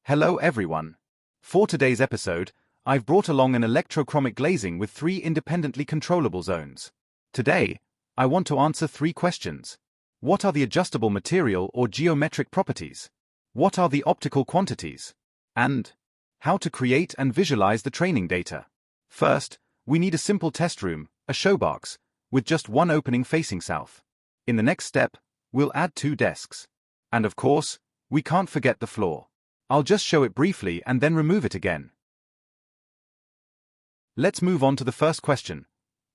Hello everyone. For today's episode, I've brought along an electrochromic glazing with 3 independently controllable zones. Today, I want to answer 3 questions. What are the adjustable material or geometric properties? What are the optical quantities? And how to create and visualize the training data. First, we need a simple test room, a showbox, with just one opening facing south. In the next step, we'll add 2 desks. And of course, we can't forget the floor. I'll just show it briefly and then remove it again. Let's move on to the first question.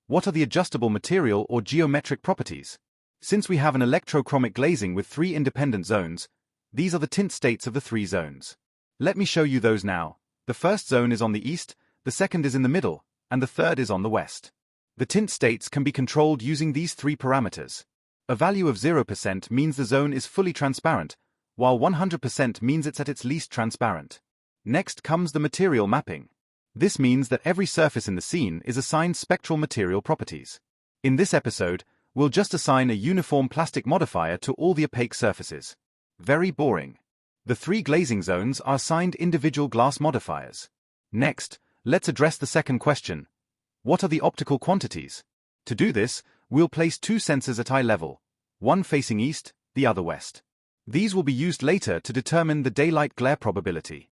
What are the adjustable material or geometric properties? Since we have an electrochromic glazing with 3 independent zones, these are the tint states of the 3 zones. Let me show you those now. The first zone is on the east, the second is in the middle, and the third is on the west. The tint states can be controlled using these 3 parameters. A value of 0% means the zone is fully transparent, while 100% means it's at its least transparent. Next comes the material mapping. This means that every surface in the scene is assigned spectral material properties. In this episode, we'll just assign a uniform plastic modifier to all the opaque surfaces. Very boring. The 3 glazing zones are assigned individual glass modifiers. Next, let's address the second question. What are the optical quantities? To do this, we'll place 2 sensors at eye level, one facing east, the other west. These will be used later to determine the daylight glare probability.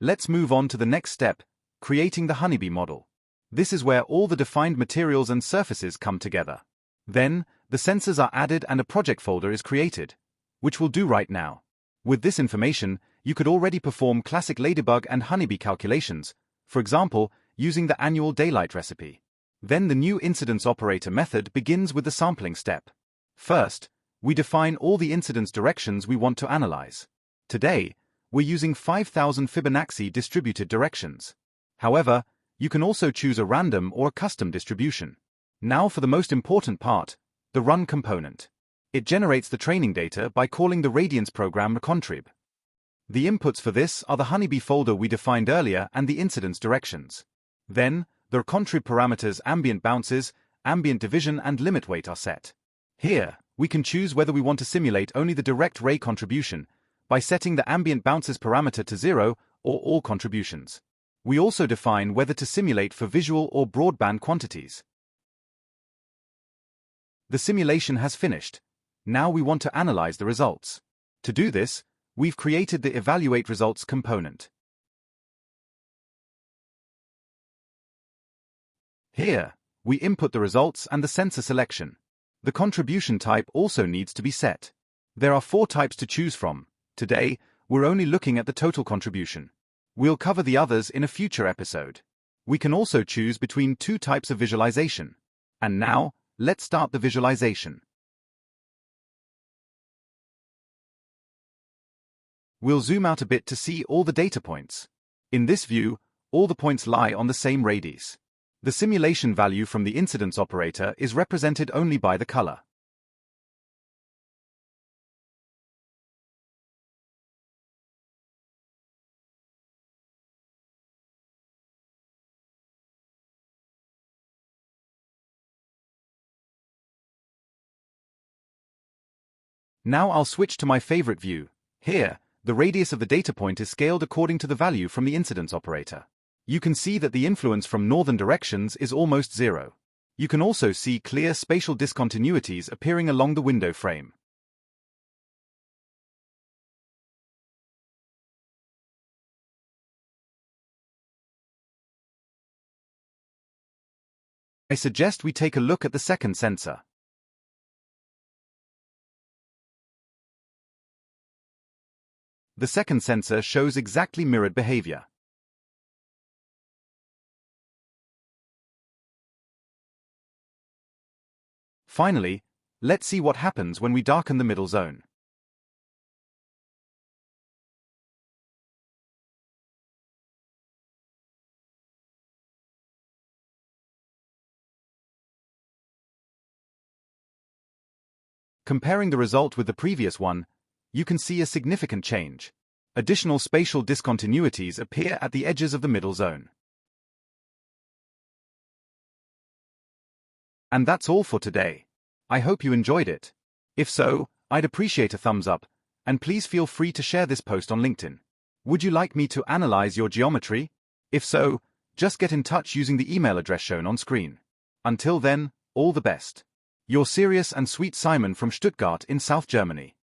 Let's move on to the next step, creating the honeybee model. This is where all the defined materials and surfaces come together. Then, the sensors are added and a project folder is created, which we'll do right now. With this information, you could already perform classic ladybug and honeybee calculations, for example, using the annual daylight recipe. Then the new incidence operator method begins with the sampling step. First, we define all the incidence directions we want to analyze. Today, we're using 5,000 Fibonacci distributed directions. However, you can also choose a random or a custom distribution. Now for the most important part, the run component. It generates the training data by calling the Radiance program recontrib. The inputs for this are the honeybee folder we defined earlier and the incidence directions. Then, the recontrib parameters ambient bounces, ambient division and limit weight are set. Here, we can choose whether we want to simulate only the direct ray contribution by setting the ambient bounces parameter to 0 or all contributions. We also define whether to simulate for visual or broadband quantities. The simulation has finished. Now we want to analyze the results. To do this, we've created the Evaluate Results component. Here, we input the results and the sensor selection. The contribution type also needs to be set. There are 4 types to choose from. Today, we're only looking at the total contribution. We'll cover the others in a future episode. We can also choose between 2 types of visualization. And now, let's start the visualization. We'll zoom out a bit to see all the data points. In this view, all the points lie on the same radius. The simulation value from the incidence operator is represented only by the color. Now I'll switch to my favorite view. Here, the radius of the data point is scaled according to the value from the incidence operator. You can see that the influence from northern directions is almost 0. You can also see clear spatial discontinuities appearing along the window frame. I suggest we take a look at the second sensor. The second sensor shows exactly mirrored behavior. Finally, let's see what happens when we darken the middle zone. Comparing the result with the previous one, you can see a significant change. Additional spatial discontinuities appear at the edges of the middle zone. And that's all for today. I hope you enjoyed it. If so, I'd appreciate a thumbs up, And please feel free to share this post on LinkedIn. Would you like me to analyze your geometry? If so, just get in touch using the email address shown on screen. Until then, all the best. Your serious and sweet Simon from Stuttgart in South Germany.